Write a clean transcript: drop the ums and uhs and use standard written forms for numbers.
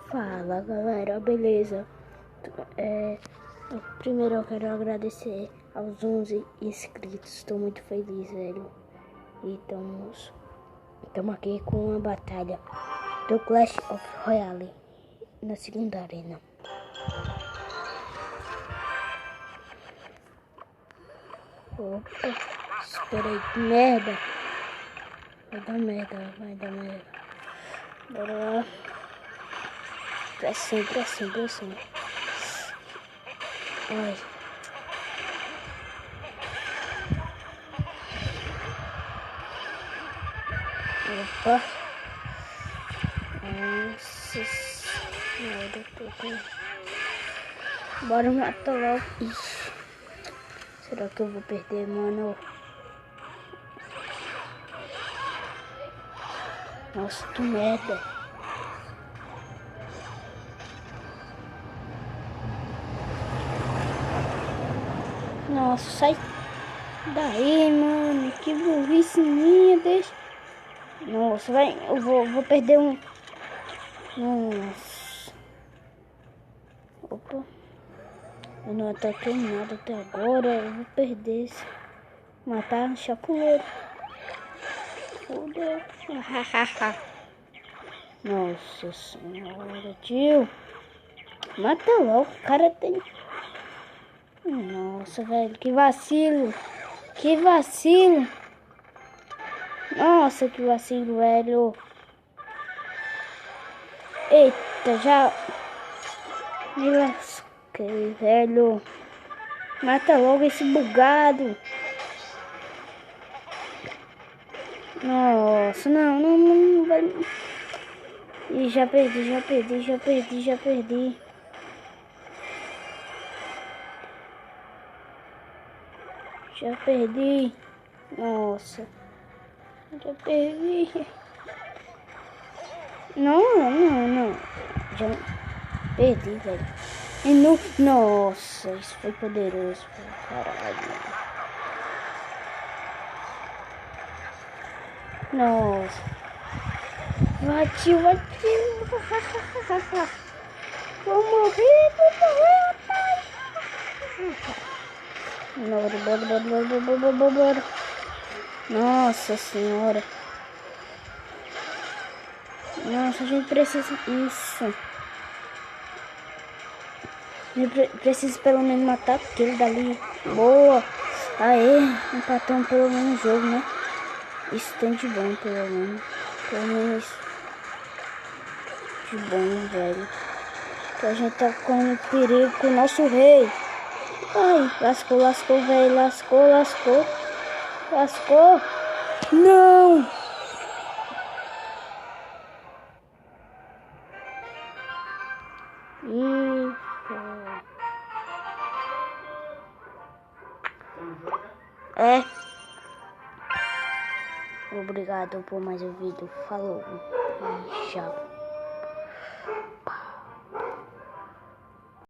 Fala galera, beleza? Primeiro eu quero agradecer aos 11 inscritos, estou muito feliz, velho. E estamos aqui com uma batalha do Clash of Royale na segunda arena. Opa, espera aí, que merda! Vai dar merda. Bora lá. Pressão. Ai. Opa. Nossa senhora, bora matar logo. Ixi. Será que eu vou perder, mano? Nossa, que merda. Nossa, sai daí, mano. Que burrice minha, deixa. Nossa, vai. Eu vou perder um. Nossa. Opa. Eu não ataquei nada até agora. Eu vou perder esse. Matar um chapuleiro. Fudeu. Nossa senhora, tio. Mata logo, o cara tem. Nossa, velho, que vacilo. Nossa, que vacilo, velho. Eita, já me lasquei, velho. Mata logo esse bugado. Nossa, não vai. Ih, já perdi. Nossa. Já perdi. Não. Já perdi, velho. E não. Nossa, isso foi poderoso, caralho. Nossa. Bati. Vou morrer, Bora. Nossa senhora. Nossa, a gente precisa. Isso. A gente precisa pelo menos matar aquele dali. Boa. Aê, empatamos pelo menos o jogo, né? Isso tem de bom, pelo menos. De bom, velho. Que a gente tá correndo perigo com o nosso rei. Ai, lascou, velho. Lascou. Não! Obrigado por mais um vídeo. Falou. Tchau.